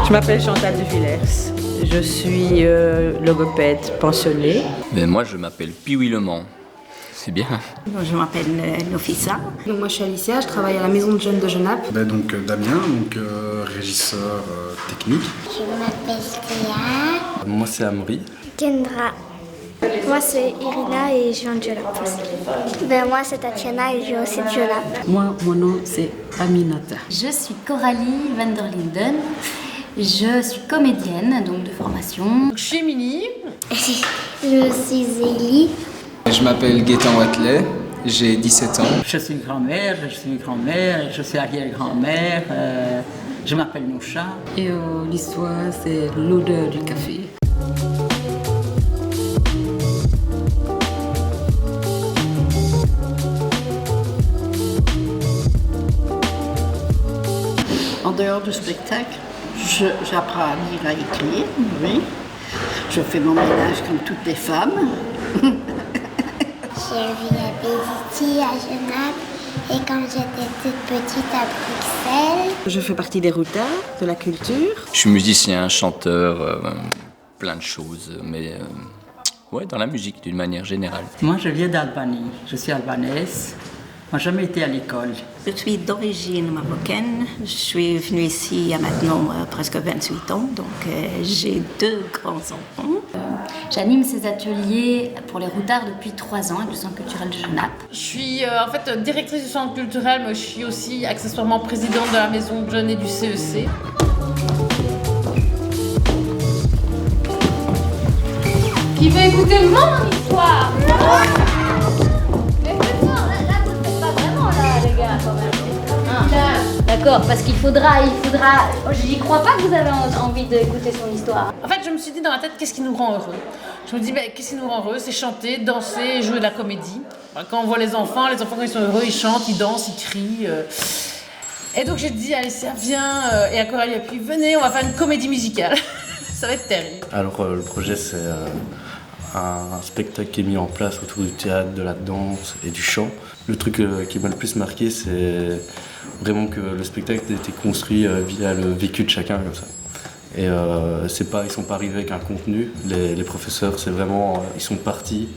Je m'appelle Chantal de Villers. Je suis logopède pensionnée. Mais moi, je m'appelle Piwi Le Mans. C'est bien. Je m'appelle Nofissa. Donc moi je suis Alicia, je travaille à la maison de jeunes de Genappe. Donc Damien, régisseur technique. Je m'appelle Théa. Moi c'est Amaury. Kendra. Moi c'est Irina et je viens de Genappe aussi. Moi c'est Tatiana et je viens aussi de Genappe. Moi, mon nom c'est Aminata. Je suis Coralie van der Linden. Je suis comédienne, donc de formation. Je suis Émilie. Je suis Zélie. Je m'appelle Gaëtan Watley, j'ai 17 ans. Je suis grand-mère, je suis arrière-grand-mère, je m'appelle Noucha. Et l'histoire, c'est l'odeur du café. En dehors du spectacle, j'apprends à lire, à écrire, oui. Je fais mon ménage comme toutes les femmes. J'ai vu à Bézitis, à Genappe et quand j'étais toute petite à Bruxelles. Je fais partie des routards, de la culture. Je suis musicien, chanteur, plein de choses, mais ouais, dans la musique d'une manière générale. Moi, je viens d'Albanie, je suis albanaise. Moi, j'ai jamais été à l'école. Je suis d'origine marocaine. Je suis venue ici il y a maintenant presque 28 ans, donc j'ai 2 grands-enfants. J'anime ces ateliers pour les routards depuis 3 ans avec le Centre culturel de Genappe. Je suis en fait directrice du centre culturel, mais je suis aussi accessoirement présidente de la maison de jeunes et du CEC. Qui veut écouter mon histoire? D'accord, parce qu'il faudra. J'y crois pas que vous avez envie d'écouter son histoire. En fait, je me suis dit dans ma tête, qu'est-ce qui nous rend heureux? Je me dis, qu'est-ce qui nous rend heureux? C'est chanter, danser, jouer de la comédie. Quand on voit les enfants quand ils sont heureux, ils chantent, ils dansent, ils crient. Et donc j'ai dit, allez, ça vient. Et à Coralie a dit, venez, on va faire une comédie musicale. Ça va être terrible. Alors le projet c'est un spectacle qui est mis en place autour du théâtre, de la danse et du chant. Le truc qui m'a le plus marqué, c'est vraiment que le spectacle a été construit via le vécu de chacun comme ça. Et ils sont pas arrivés avec un contenu. Les professeurs, c'est vraiment, ils sont partis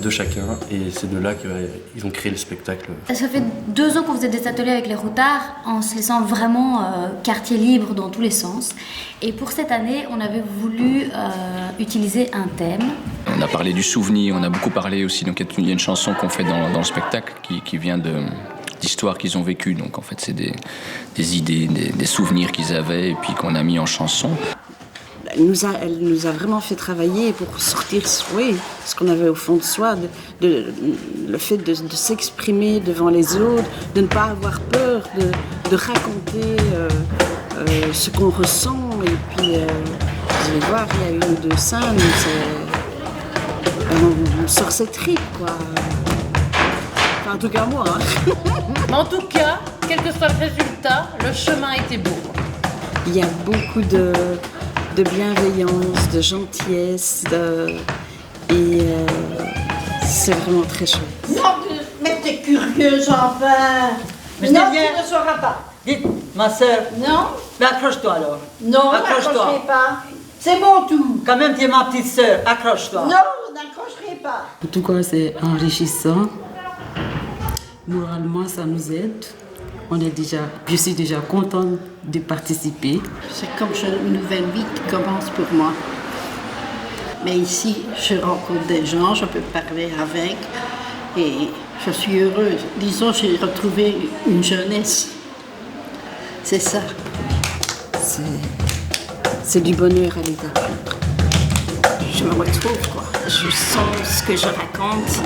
de chacun et c'est de là qu'ils ont créé le spectacle. Ça fait 2 ans qu'on faisait des ateliers avec les routards en se laissant vraiment quartier libre dans tous les sens. Et pour cette année, on avait voulu utiliser un thème. On a parlé du souvenir, on a beaucoup parlé aussi, donc il y a une chanson qu'on fait dans le spectacle qui vient d'histoires qu'ils ont vécues. Donc en fait, c'est des idées, des souvenirs qu'ils avaient et puis qu'on a mis en chanson. Elle nous a vraiment fait travailler pour sortir ce qu'on avait au fond de soi, le fait de s'exprimer devant les autres, de ne pas avoir peur, de raconter ce qu'on ressent. Et puis, vous allez voir, il y a 1 ou 2 scènes où on sort ses tripes, quoi. Enfin, en tout cas, moi. Hein. Mais en tout cas, quel que soit le résultat, le chemin était beau. Il y a beaucoup de bienveillance, de gentillesse, et c'est vraiment très chouette. Non, mais t'es curieuse enfin. Mais non, bien. tu ne sauras pas. Dites, ma sœur. Non. Mais accroche-toi alors. Non, accroche-toi. n'accrocherai pas. C'est mon tour. Quand même, tu es ma petite sœur, accroche-toi. Non, n'accrocherai pas. En tout cas, c'est enrichissant. Moralement, ça nous aide. Je suis déjà contente de participer. C'est comme une nouvelle vie qui commence pour moi. Mais ici, je rencontre des gens, je peux parler avec et je suis heureuse. Disons, j'ai retrouvé une jeunesse. C'est ça. C'est du bonheur à l'état. Je me retrouve, quoi. Je sens ce que je raconte,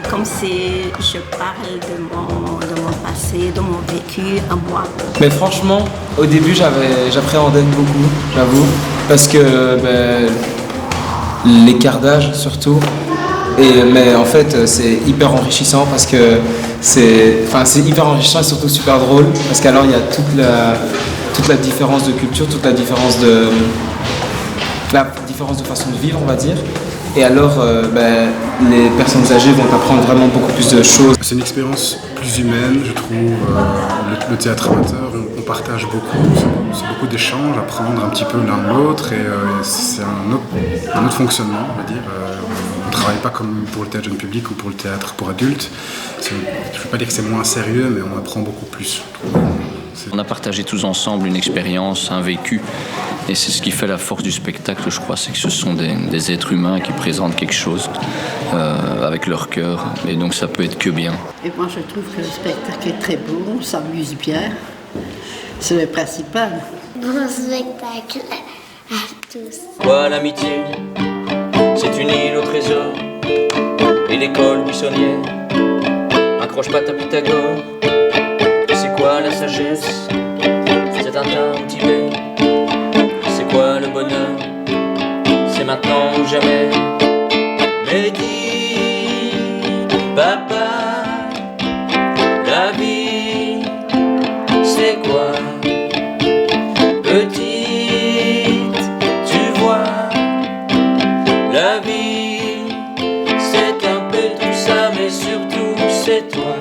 comme si je parle de mon passé, de mon vécu à moi. Mais franchement, au début, j'appréhendais beaucoup, j'avoue, parce que l'écart d'âge surtout. Mais en fait, c'est hyper enrichissant parce que c'est hyper enrichissant et surtout super drôle parce qu'alors il y a toute la différence de culture, toute la différence de façon de vivre, on va dire. Et alors, les personnes âgées vont apprendre vraiment beaucoup plus de choses. C'est une expérience plus humaine, je trouve. Le théâtre amateur, on partage beaucoup. C'est beaucoup d'échanges, apprendre un petit peu l'un de l'autre. Et c'est un autre fonctionnement, on va dire. On ne travaille pas comme pour le théâtre jeune public ou pour le théâtre pour adultes. Je ne veux pas dire que c'est moins sérieux, mais on apprend beaucoup plus. On a partagé tous ensemble une expérience, un vécu. Et c'est ce qui fait la force du spectacle, je crois, c'est que ce sont des êtres humains qui présentent quelque chose avec leur cœur. Et donc ça peut être que bien. Et moi je trouve que le spectacle est très beau, on s'amuse bien. C'est le principal. Bon spectacle à tous. Quoi l'amitié? C'est une île au trésor. Et l'école buissonnière. Accroche pas ta Pythagore. Et c'est quoi la sagesse? C'est un teint au Tibet. C'est quoi le bonheur? C'est maintenant ou jamais. Mais dis, papa, la vie, c'est quoi? Petite, tu vois, la vie, c'est un peu tout ça, mais surtout c'est toi.